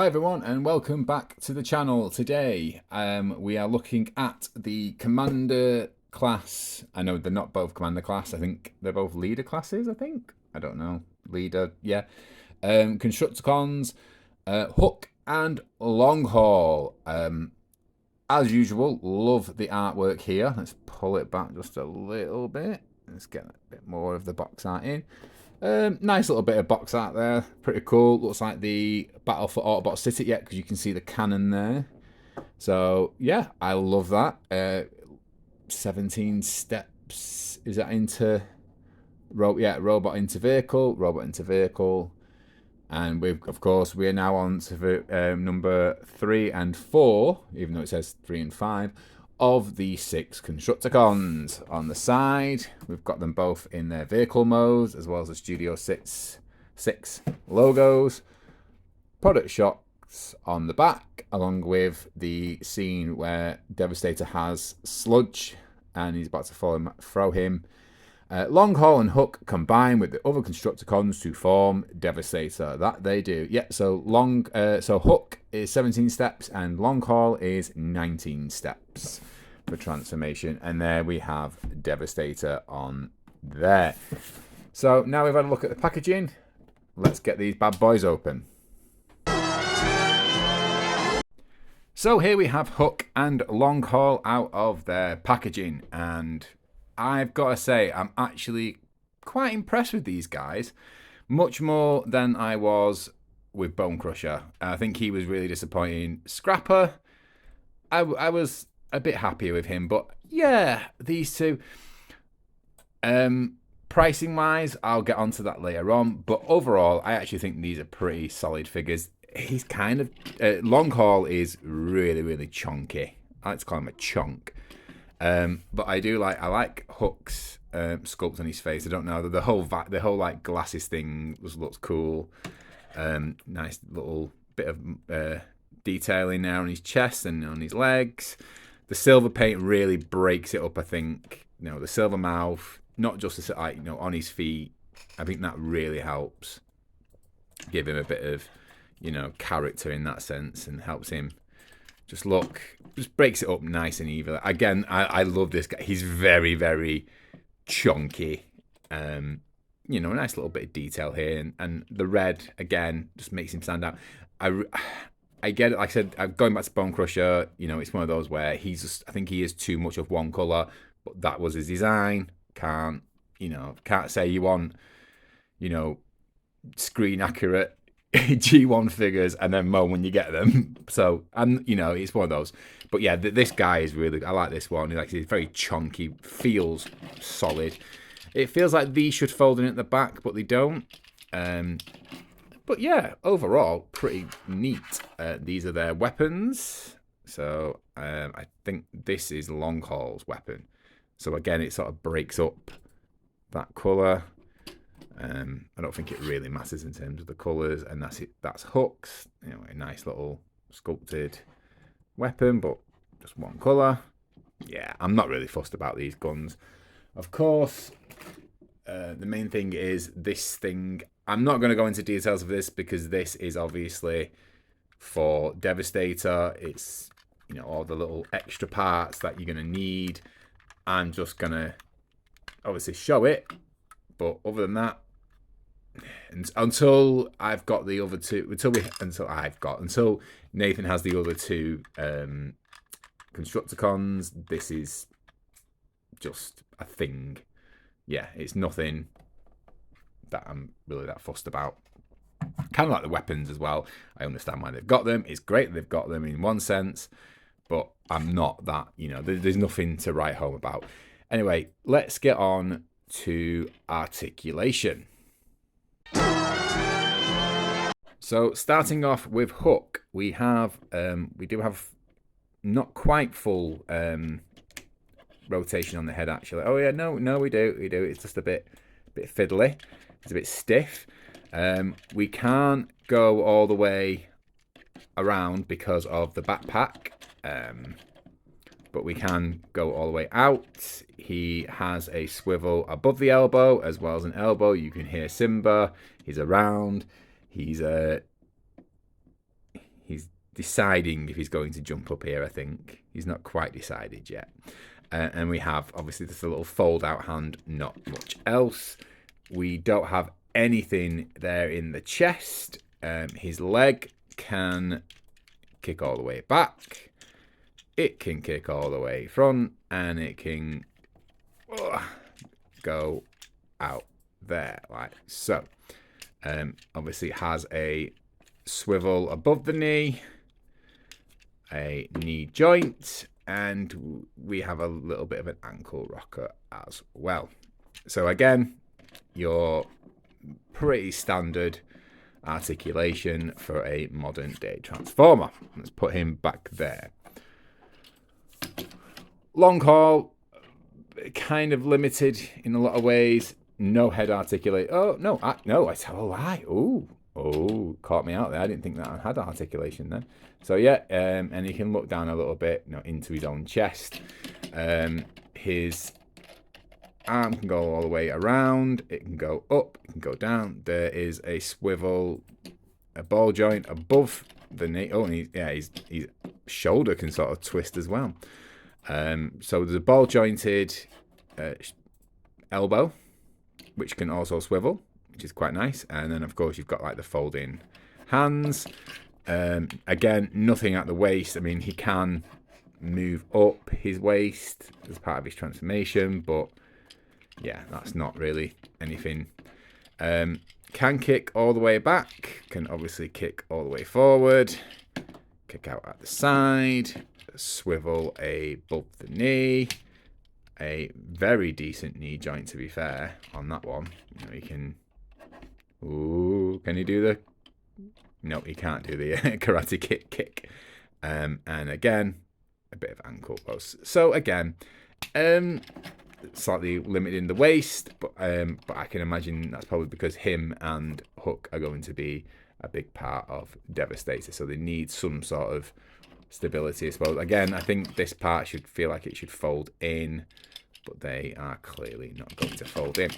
Hi everyone and welcome back to the channel. Today we are looking at the Commander class. I know they're not both Commander class, I think they're both Leader classes, I don't know. Leader, yeah. Constructicons, Hook and Longhaul. As usual, love the artwork here. Let's pull it back just a little bit. Let's get a bit more of the box art in. Nice little bit of box art there. Pretty cool. Looks like the Battle for Autobot City yet, because you can see the cannon there. So, yeah, I love that. 17 steps. Is that into... Yeah, robot into vehicle. And of course, we are now on to number 3 and 4, even though it says 3 and 5, of the 6 Constructicons. On the side, we've got them both in their vehicle modes, as well as the Studio 6 logos. Product shots on the back, along with the scene where Devastator has Sludge, and he's about to throw him. Longhaul and Hook combine with the other Constructicons to form Devastator. That they do. Yeah, so Hook is 17 steps and Longhaul is 19 steps for transformation. And there we have Devastator on there. So now we've had a look at the packaging. Let's get these bad boys open. So here we have Hook and Longhaul out of their packaging, and I've got to say, I'm actually quite impressed with these guys. Much more than I was with Bone Crusher. I think he was really disappointing. Scrapper, I was a bit happier with him. But yeah, these two. Pricing-wise, I'll get onto that later on. But overall, I actually think these are pretty solid figures. He's kind of... Longhaul is really, really chunky. I like to call him a chunk. But I like Hook's sculpt on his face. I don't know, the whole like glasses thing looks cool. Nice little bit of detailing there on his chest and on his legs. The silver paint really breaks it up. I think the silver mouth, not just on his feet. I think that really helps give him a bit of character in that sense, and helps him just breaks it up nice and even. Again, I love this guy. He's very, very chunky. A nice little bit of detail here. And the red, again, just makes him stand out. I get it. Like I said, going back to Bone Crusher, it's one of those where I think he is too much of one colour. But that was his design. Can't say you want, screen accurate G1 figures and then moan when you get them. So, it's one of those. But yeah, this guy is really... I like this one. He's very chunky, feels solid. It feels like these should fold in at the back, but they don't. But yeah, overall, pretty neat. These are their weapons. So, I think this is Longhaul's weapon. So again, it sort of breaks up that colour. I don't think it really matters in terms of the colours, and that's it. That's Hook's, a nice little sculpted weapon, but just one colour. Yeah, I'm not really fussed about these guns. Of course, the main thing is this thing. I'm not going to go into details of this because this is obviously for Devastator. It's all the little extra parts that you're going to need. I'm just going to obviously show it, but other than that, until I've got the other two, until Nathan has the other two Constructicons, this is just a thing. Yeah, it's nothing that I'm really that fussed about. Kind of like the weapons as well. I understand why they've got them. It's great they've got them in one sense, but I'm not that, there's nothing to write home about. Anyway, let's get on to Articulation. So starting off with Hook, we do have not quite full rotation on the head actually. Oh yeah, no, we do. It's just a bit fiddly. It's a bit stiff. We can't go all the way around because of the backpack. But we can go all the way out. He has a swivel above the elbow as well as an elbow. You can hear Simba. He's around. He's deciding if he's going to jump up here, I think. He's not quite decided yet. And we have, obviously, this little fold-out hand, not much else. We don't have anything there in the chest. His leg can kick all the way back. It can kick all the way front. And it can go out there, like so. Obviously, it has a swivel above the knee, a knee joint, and we have a little bit of an ankle rocker as well. So again, your pretty standard articulation for a modern day transformer. Let's put him back there. Longhaul, kind of limited in a lot of ways. No head articulate. Oh no, I tell a lie. Oh, caught me out there. I didn't think that I had articulation then. So yeah, and he can look down a little bit, into his own chest. His arm can go all the way around. It can go up. It can go down. There is a swivel, a ball joint above the knee. Oh, and his shoulder can sort of twist as well. So there's a ball jointed elbow, which can also swivel, which is quite nice. And then, of course, you've got like the folding hands. Again, nothing at the waist. I mean, he can move up his waist as part of his transformation, but yeah, that's not really anything. Can kick all the way back, can obviously kick all the way forward, kick out at the side, swivel above the knee. A very decent knee joint, to be fair, on that one. He can... Ooh, can he do the... No, he can't do the karate kick. And again, a bit of ankle post. So again, slightly limited in the waist, but I can imagine that's probably because him and Hook are going to be a big part of Devastator. So they need some sort of stability, I suppose. Again, I think this part should feel like it should fold in, but they are clearly not going to fold in.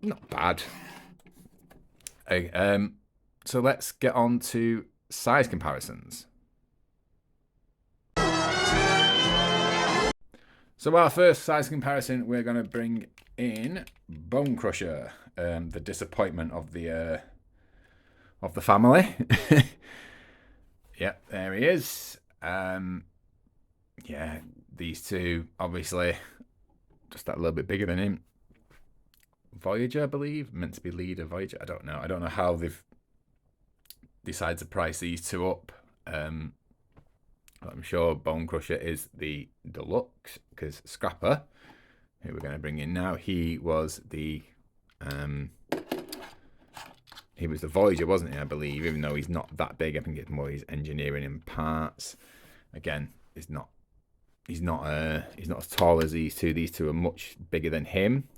Not bad. So let's get on to size comparisons. So our first size comparison, we're going to bring in Bone Crusher, the disappointment of the family. Yep, there he is. Yeah, these two, obviously, just that little bit bigger than him. Voyager, I believe, meant to be leader Voyager. I don't know how they've decided to price these two up. I'm sure Bone Crusher is the deluxe, because Scrapper, who we're going to bring in now, he was the Voyager, wasn't he? I believe, even though he's not that big. I think it's more his engineering and parts. Again, he's not as tall as these two. These two are much bigger than him.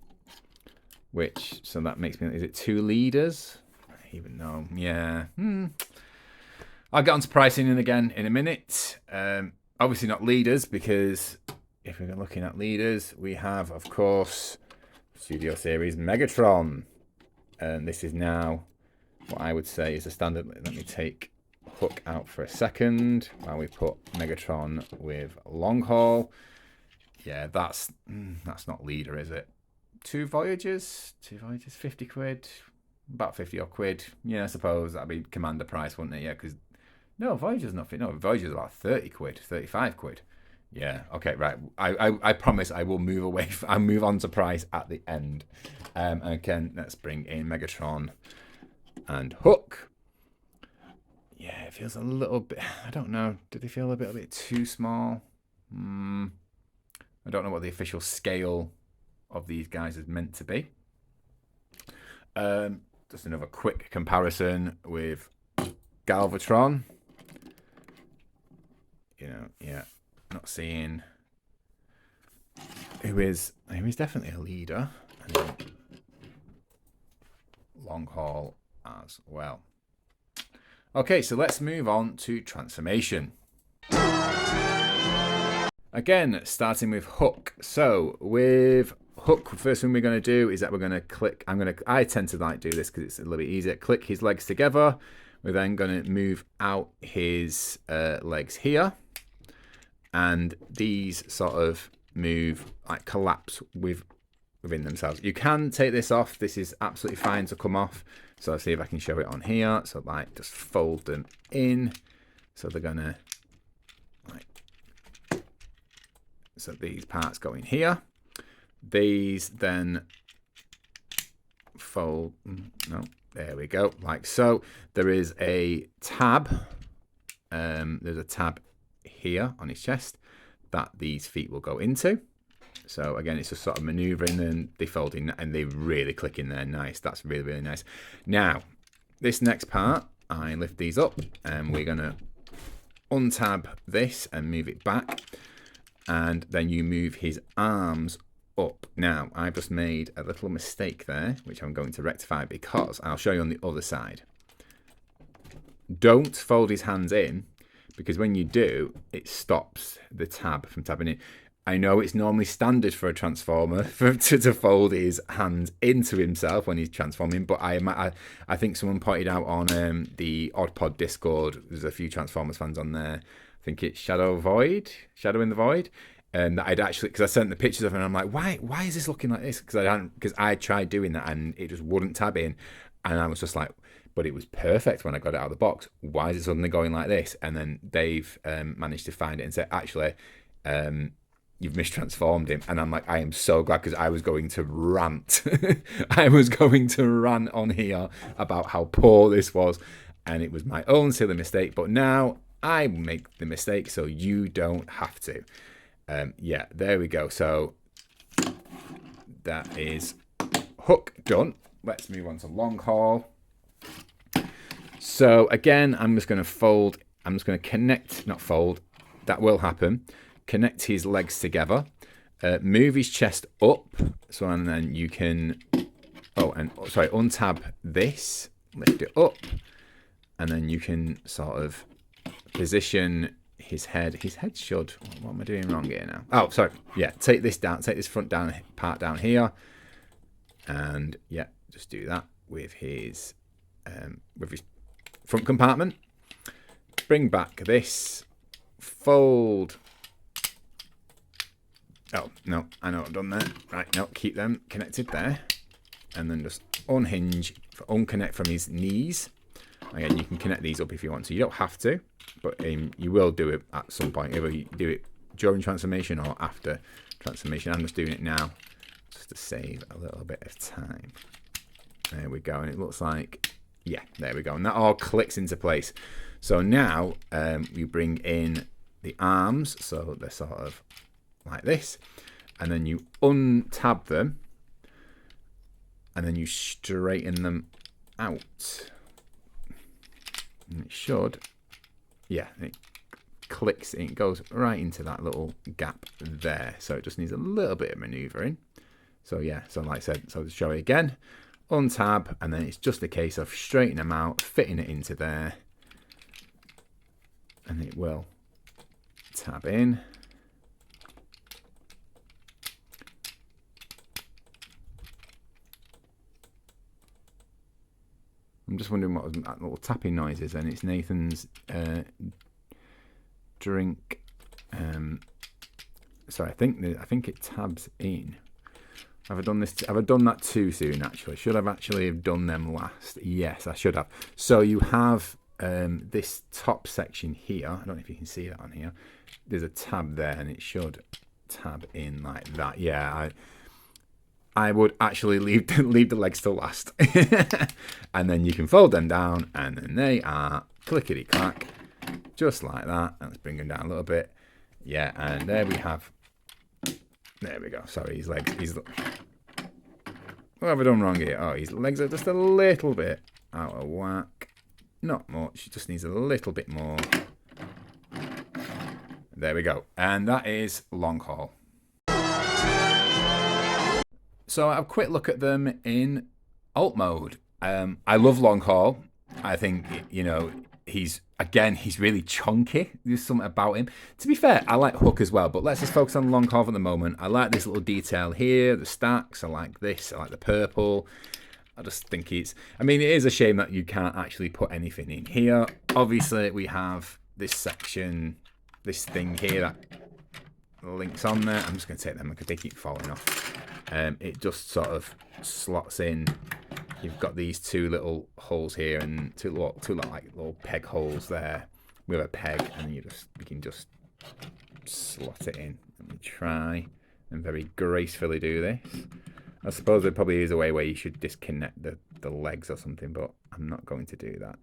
So that makes me, is it two leaders? Even though, yeah. I'll get on to pricing again in a minute. Obviously not leaders, because if we're looking at leaders, we have, of course, Studio Series Megatron. And this is now what I would say is a standard. Let me take Hook out for a second while we put Megatron with Longhaul. Yeah, that's not leader, is it? Two Voyagers, 50 quid, about 50 odd quid. Yeah, I suppose that'd be Commander price, wouldn't it? Yeah, because no, Voyager's nothing. No, Voyager's about 30 quid, 35 quid. Yeah, okay, right. I promise I will move away. I'll move on to price at the end. And again, let's bring in Megatron and Hook. Yeah, it feels a little bit, I don't know. Do they feel a bit too small? I don't know what the official scale of these guys is meant to be. Just another quick comparison with Galvatron. Yeah, not seeing who is definitely a leader, and then Longhaul as well. Okay, so let's move on to transformation. Again, starting with Hook. So with Hook, first thing we're going to do is that we're going to click. I tend to like do this because it's a little bit easier. Click his legs together. We're then going to move out his legs here. And these sort of move, like collapse within themselves. You can take this off. This is absolutely fine to come off. So let's see if I can show it on here. So like just fold them in. So they're going to, like, so these parts go in here. These then fold, no, there we go, like so. There is a tab, there's a tab here on his chest that these feet will go into. So again, it's just sort of maneuvering and they fold in and they really click in there. Nice, that's really, really nice. Now, this next part, I lift these up and we're gonna untab this and move it back. And then you move his arms up. Now, I've just made a little mistake there, which I'm going to rectify because I'll show you on the other side. Don't fold his hands in, because when you do, it stops the tab from tabbing in. I know it's normally standard for a transformer to fold his hands into himself when he's transforming, but I think someone pointed out on the Odd Pod Discord, there's a few Transformers fans on there. I think it's Shadow in the Void. And that I'd actually, because I sent the pictures of it and I'm like, why is this looking like this? Because I tried doing that and it just wouldn't tab in. And I was just like, but it was perfect when I got it out of the box. Why is it suddenly going like this? And then Dave managed to find it and said, actually, you've mistransformed him. And I'm like, I am so glad, because I was going to rant. I was going to rant on here about how poor this was. And it was my own silly mistake. But now I make the mistake so you don't have to. Yeah, there we go. So that is hook done. Let's move on to Longhaul. So again, I'm just going to fold. I'm just going to connect, not fold. That will happen. Connect his legs together. Move his chest up. So, and then you can, untab this, lift it up, and then you can sort of position his head. His head should, what am I doing wrong here now? Oh, sorry. Yeah, take this down, take this front down part down here. And yeah, just do that with his front compartment. Bring back this, fold. Oh, no, I know what I've done there. Right, no, keep them connected there. And then just unhinge, unconnect from his knees. Again, you can connect these up if you want to. You don't have to, but you will do it at some point. Either you do it during transformation or after transformation. I'm just doing it now just to save a little bit of time. There we go. And it looks like, yeah, there we go. And that all clicks into place. So now we bring in the arms. So they're sort of like this. And then you untab them. And then you straighten them out. And it should, yeah, it clicks, it goes right into that little gap there. So it just needs a little bit of maneuvering. So yeah, so like I said, so to show it again, untab, and then it's just a case of straightening them out, fitting it into there, and it will tab in. I'm just wondering what that little tapping noise is, and it's Nathan's drink. Sorry, I think it tabs in. Have I done this? Have I done that too soon? Actually, should I've actually have done them last? Yes, I should have. So you have this top section here. I don't know if you can see that on here. There's a tab there, and it should tab in like that. Yeah, I would actually leave the legs to last. And then you can fold them down, and then they are clickety clack, just like that. Let's bring them down a little bit. Yeah, and there we have. There we go. Sorry, his legs. What have I done wrong here? Oh, his legs are just a little bit out of whack. Not much. Just needs a little bit more. There we go. And that is Longhaul. So I've a quick look at them in alt mode. I love Longhaul. I think, you know, he's really chunky. There's something about him. To be fair, I like Hook as well, but let's just focus on Longhaul for the moment. I like this little detail here, the stacks. I like this. I like the purple. I just think it's... I mean, it is a shame that you can't actually put anything in here. Obviously, we have this section, this thing here that links on there. I'm just going to take them because they keep falling off. It just sort of slots in. You've got these two little holes here and two like little peg holes there with a peg, and you can just slot it in. Let me try and very gracefully do this. I suppose there probably is a way where you should disconnect the legs or something, but I'm not going to do that.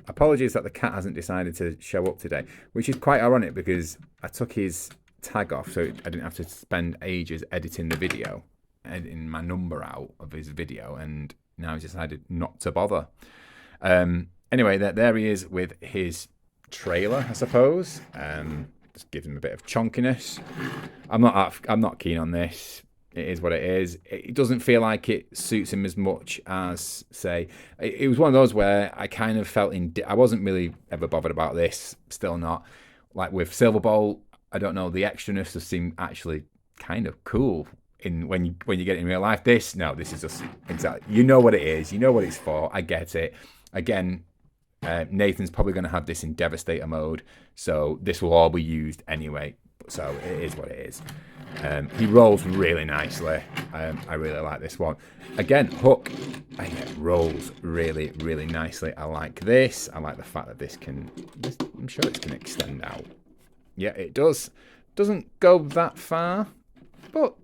Apologies that the cat hasn't decided to show up today, which is quite ironic because I took his tag off so I didn't have to spend ages editing the video, editing my number out of his video, and now he's decided not to bother. Anyway, there he is with his trailer, I suppose. Just gives him a bit of chonkiness. I'm not keen on this. It is what it is. It doesn't feel like it suits him as much as, say, it was one of those where I kind of felt I wasn't really ever bothered about this. Still not. Like with Silver Bowl, I don't know, the extraness just seemed actually kind of cool when you get it in real life. This is just exactly, you know what it is. You know what it's for. I get it. Again, Nathan's probably going to have this in Devastator mode, so this will all be used anyway. So it is what it is. He rolls really nicely. I really like this one. Again, hook. It rolls really, really nicely. I like this. I like the fact that I'm sure it can extend out. Yeah, it does. Doesn't go that far, but,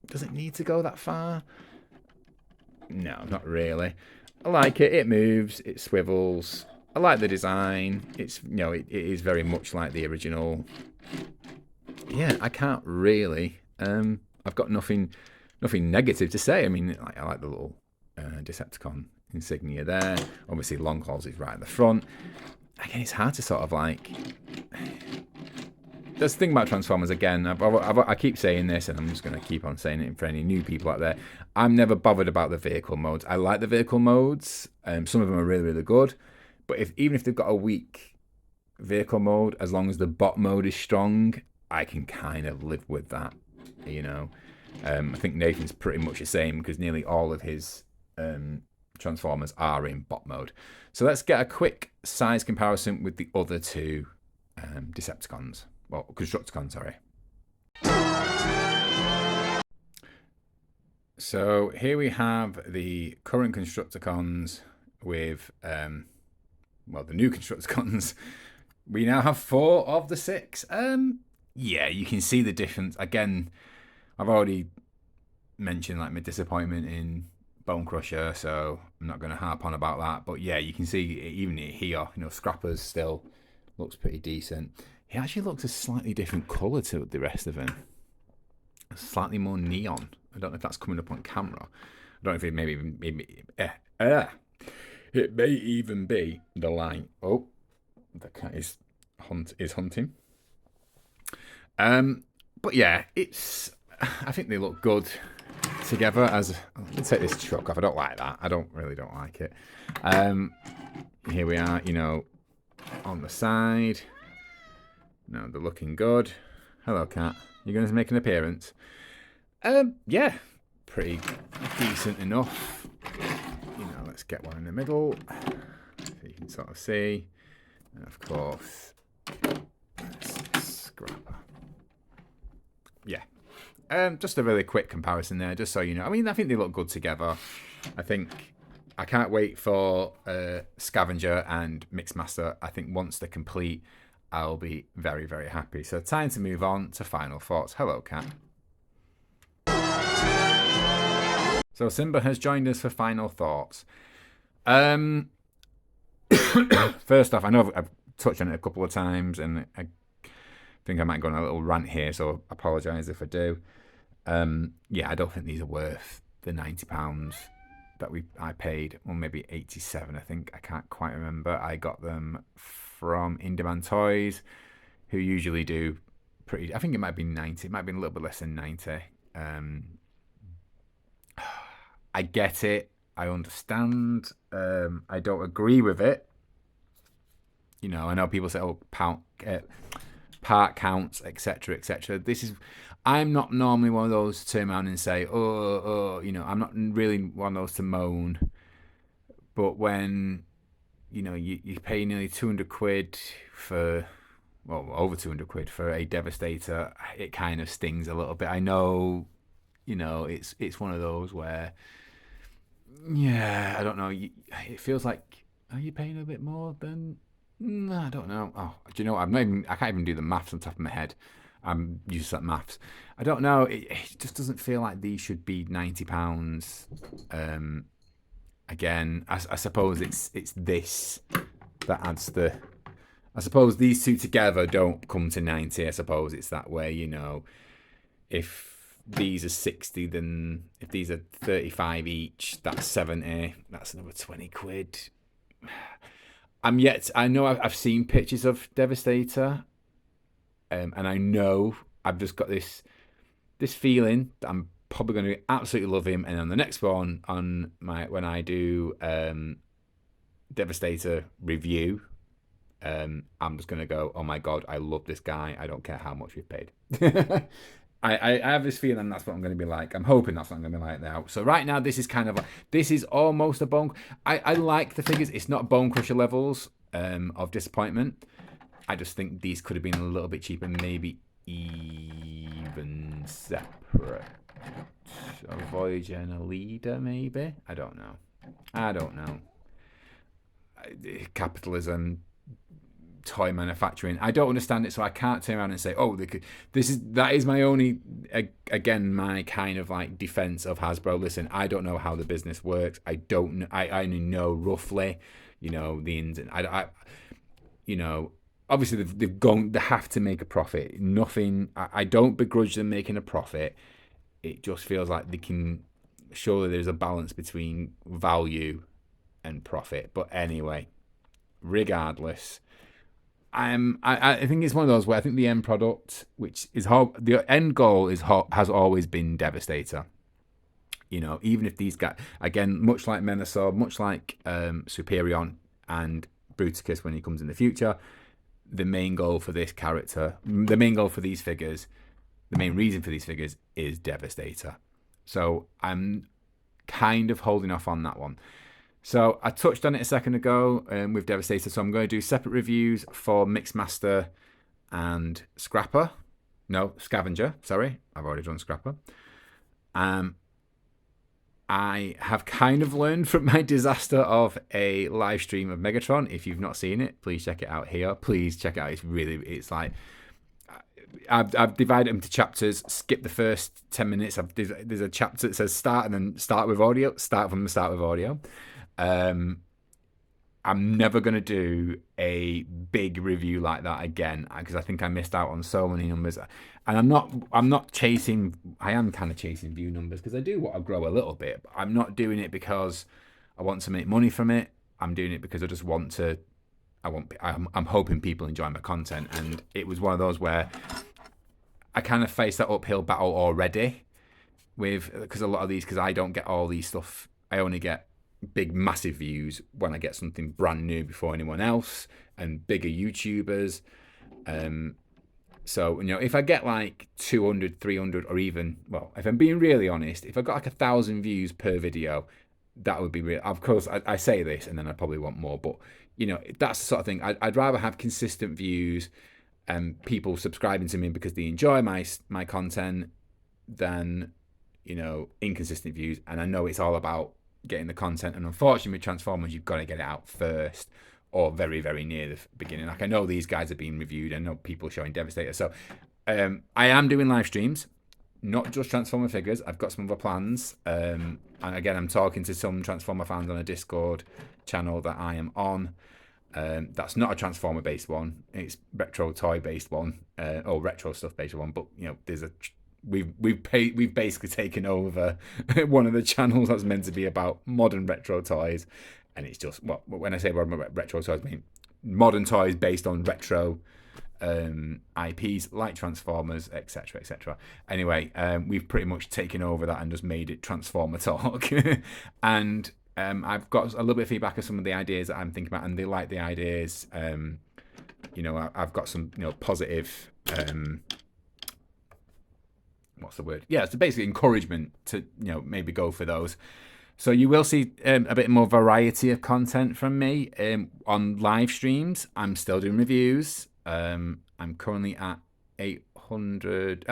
does it need to go that far? No, not really. I like it. It moves. It swivels. I like the design. It's, it is very much like the original. Yeah, I can't really. I've got nothing negative to say. I mean, I like the little Decepticon insignia there. Obviously, Longhaul's is right at the front. Again, it's hard to sort of like... That's the thing about Transformers, again. I keep saying this, and I'm just going to keep on saying it for any new people out there. I'm never bothered about the vehicle modes. I like the vehicle modes. Some of them are really, really good. But even if they've got a weak vehicle mode, as long as the bot mode is strong, I can kind of live with that, I think Nathan's pretty much the same because nearly all of his Transformers are in bot mode. So let's get a quick size comparison with the other two Decepticons. Well, Constructicons, sorry. So here we have the current Constructicons with, the new Constructicons. We now have 4 of the 6. Yeah, you can see the difference. Again, I've already mentioned like my disappointment in Bone Crusher, so I'm not going to harp on about that. But yeah, you can see even here, Scrapper's still looks pretty decent. He actually looks a slightly different colour to the rest of him. Slightly more neon. I don't know if that's coming up on camera. I don't know if it it may even be the light. Oh, the cat is hunting. But yeah, I think they look good together. Let's take this truck off. I don't like that. I don't like it. Here we are, on the side. No, they're looking good. Hello, cat. You're going to make an appearance. Yeah, pretty decent enough. Let's get one in the middle, so you can sort of see. And of course, Scrapper. Yeah. Just a really quick comparison there, just so you know. I mean, I think they look good together. I can't wait for Scavenger and Mixmaster. I think once they're complete, I'll be very, very happy. So time to move on to final thoughts. Hello, cat. So Simba has joined us for final thoughts. First off, I know I've touched on it a couple of times, and I think I might go on a little rant here, so I apologise if I do. Yeah, I don't think these are worth the £90 that I paid, or maybe 87, I think. I can't quite remember. I got them from In Demand Toys, who usually do pretty... I think it might be 90. It might be a little bit less than 90. I get it. I understand. I don't agree with it. I know people say, oh, part counts, etc., etc. I'm not normally one of those to turn around and say, I'm not really one of those to moan. But when, you pay nearly 200 quid for, well, over 200 quid for a Devastator, it kind of stings a little bit. I know, it's one of those where, yeah, I don't know. It feels like, are you paying a bit more than? I don't know. Oh, do you know what? I can't even do the maths on top of my head. I'm used to that maths. I don't know. It just doesn't feel like these should be £90. Again, I suppose it's this that adds the. I suppose these two together don't come to 90. I suppose it's that way. If these are 60, then if these are 35 each, that's 70. That's another 20 quid. I know I've seen pictures of Devastator, and I know I've just got this feeling that I'm probably going to absolutely love him, and on the next one, when I do Devastator review, I'm just going to go, oh my god, I love this guy. I don't care how much we've paid. I have this feeling that's what I'm going to be like. I'm hoping that's what I'm going to be like now. So right now, this is almost a bone. I like the figures. It's not Bone Crusher levels of disappointment. I just think these could have been a little bit cheaper, maybe even separate. A Voyager and a Leader, maybe. I don't know. Capitalism. Toy manufacturing. I don't understand it, so I can't turn around and say, "Oh, that is my only." Again, my kind of like defense of Hasbro. Listen, I don't know how the business works. I don't. I only know roughly, the ins and obviously they have to make a profit. Nothing. I don't begrudge them making a profit. It just feels like they can. Surely there's a balance between value and profit. But anyway, regardless. I think it's one of those where I think the end product, which is the end goal, has always been Devastator. Even if these guys, again, much like Menasor, much like Superion and Bruticus when he comes in the future, the main goal for this character, the main goal for these figures, the main reason for these figures is Devastator. So I'm kind of holding off on that one. So I touched on it a second ago with Devastator. So I'm going to do separate reviews for Mixmaster and Scrapper. No, Scavenger. Sorry, I've already done Scrapper. I have kind of learned from my disaster of a live stream of Megatron. If you've not seen it, please check it out here. Please check it out. It's like I've divided them to chapters. Skip the first 10 minutes. There's a chapter that says start and then start with audio. Start from the start with audio. I'm never going to do a big review like that again because I think I missed out on so many numbers. And I'm not chasing, I am kind of chasing view numbers because I do want to grow a little bit. But I'm not doing it because I want to make money from it. I'm doing it because I just want to, I'm hoping people enjoy my content. And it was one of those where I kind of faced that uphill battle already because a lot of these, because I don't get all these stuff. I only get big massive views when I get something brand new before anyone else and bigger YouTubers. So if I get like 200, 300 or even, well, if I'm being really honest, if I got like 1,000 views per video, that would be real. Of course I say this and then I probably want more, but that's the sort of thing. I'd rather have consistent views and people subscribing to me because they enjoy my content than inconsistent views. And I know it's all about getting the content, and unfortunately with Transformers you've got to get it out first or very, very near the beginning. Like I know these guys are being reviewed, I know people showing Devastator, so I am doing live streams, not just Transformer figures. I've got some other plans, and again I'm talking to some Transformer fans on a Discord channel that I am on. That's not a Transformer based one, it's retro toy based one, or retro stuff based one, but there's a we've basically taken over one of the channels that's meant to be about modern retro toys, and it's just, well, when I say retro toys, I mean modern toys based on retro IPs like Transformers, etc., etc. Anyway, we've pretty much taken over that and just made it Transformer Talk. And I've got a little bit of feedback of some of the ideas that I'm thinking about, and they like the ideas. you know, I've got some, you know, positive, what's the word? Yeah, it's basically encouragement to, you know, maybe go for those. So you will see a bit more variety of content from me on live streams. I'm still doing reviews. I'm currently at 800,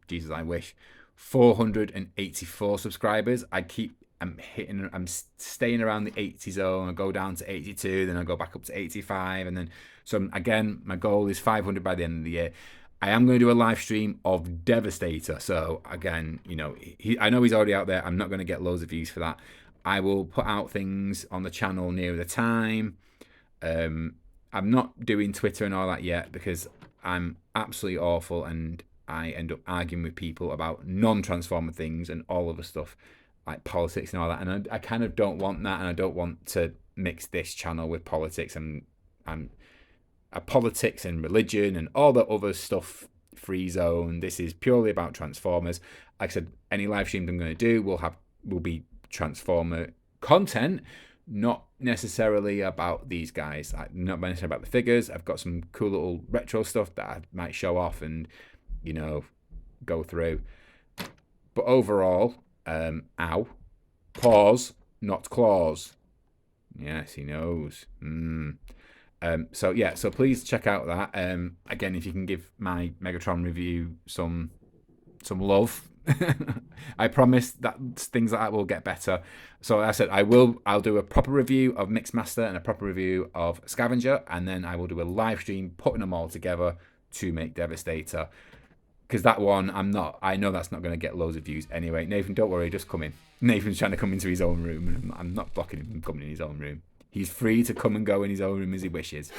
Jesus, I wish, 484 subscribers. I'm staying around the 80 zone. I go down to 82, then I go back up to 85, and then so again, my goal is 500 by the end of the year. I am going to do a live stream of Devastator. So again, you know, I know he's already out there. I'm not going to get loads of views for that. I will put out things on the channel near the time. I'm not doing Twitter and all that yet because I'm absolutely awful and I end up arguing with people about non-Transformer things and all other stuff like politics and all that. And I kind of don't want that, and I don't want to mix this channel with politics and politics and religion and all the other stuff free zone. This is purely about Transformers. Like I said, any live streams I'm going to do will be Transformer content, not necessarily about these guys. Not necessarily about the figures. I've got some cool little retro stuff that I might show off and, you know, go through. But overall, pause, not claws. Yes, he knows. So yeah, so please check out that. Again, if you can give my Megatron review some love, I promise that things like that will get better. So as I said, I'll do a proper review of Mixmaster and a proper review of Scavenger, and then I will do a live stream putting them all together to make Devastator. Because that one, I know that's not going to get loads of views anyway. Nathan, don't worry, just come in. Nathan's trying to come into his own room, and I'm not blocking him from coming in his own room. He's free to come and go in his own room as he wishes.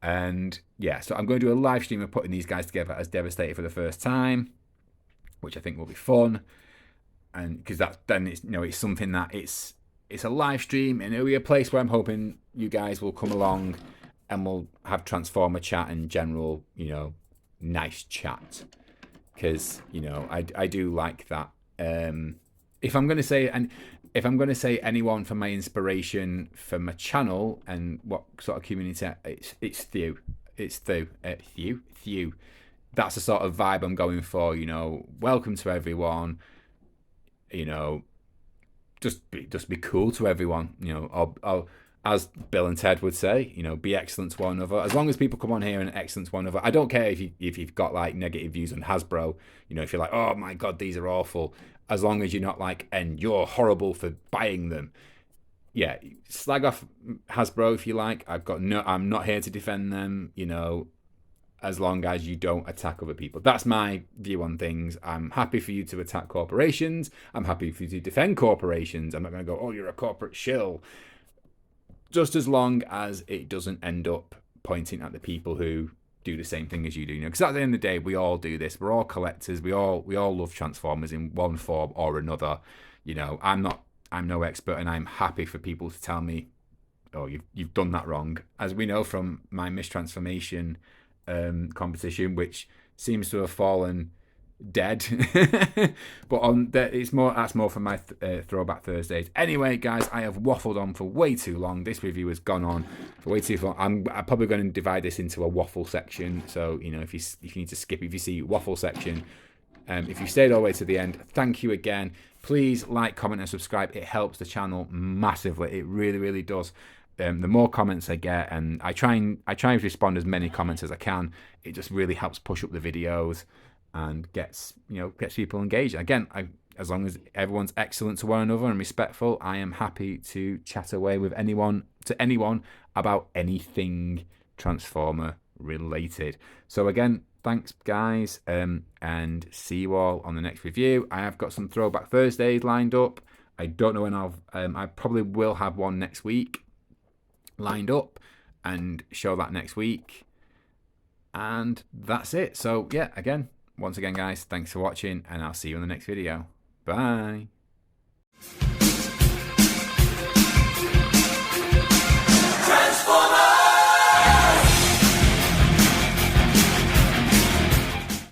And yeah, so I'm going to do a live stream of putting these guys together as Devastator for the first time, which I think will be fun. And because it's something that it's a live stream, and it'll be a place where I'm hoping you guys will come along and we'll have Transformer chat and general, you know, nice chat. Because, you know, I do like that. If I'm going to say anyone for my inspiration for my channel and what sort of community, it's Thew. It's Thew. Thew. That's the sort of vibe I'm going for. You know, welcome to everyone. You know, just be cool to everyone. You know, I'll as Bill and Ted would say, you know, be excellent to one another. As long as people come on here and are excellent to one another, I don't care if you've got like negative views on Hasbro. You know, if you're like, oh my god, these are awful. As long as you're not like, and you're horrible for buying them. Yeah, slag off Hasbro if you like. I'm not here to defend them. You know, as long as you don't attack other people. That's my view on things. I'm happy for you to attack corporations. I'm happy for you to defend corporations. I'm not going to go, oh, you're a corporate shill. Just as long as it doesn't end up pointing at the people who do the same thing as you do. You know, because at the end of the day, we all do this. We're all collectors. We all love Transformers in one form or another. You know, I'm no expert, and I'm happy for people to tell me, oh, you've done that wrong. As we know from my mistransformation competition, which seems to have fallen dead. But that's more for my Throwback Thursdays. Anyway, guys, I have waffled on for way too long. This review has gone on for way too long. I'm probably going to divide this into a waffle section. So, you know, if you need to skip, if you see waffle section, if you stayed all the way to the end, thank you again. Please like, comment, and subscribe. It helps the channel massively. It really, really does. The more comments I get, and I try and respond as many comments as I can. It just really helps push up the videos and gets people engaged. Again, as long as everyone's excellent to one another and respectful, I am happy to chat away with anyone about anything Transformer related. So again, thanks guys, and see you all on the next review. I have got some Throwback Thursdays lined up. I don't know when I probably will have one next week lined up and show that next week. And that's it. So yeah, once again guys, thanks for watching, and I'll see you in the next video. Bye.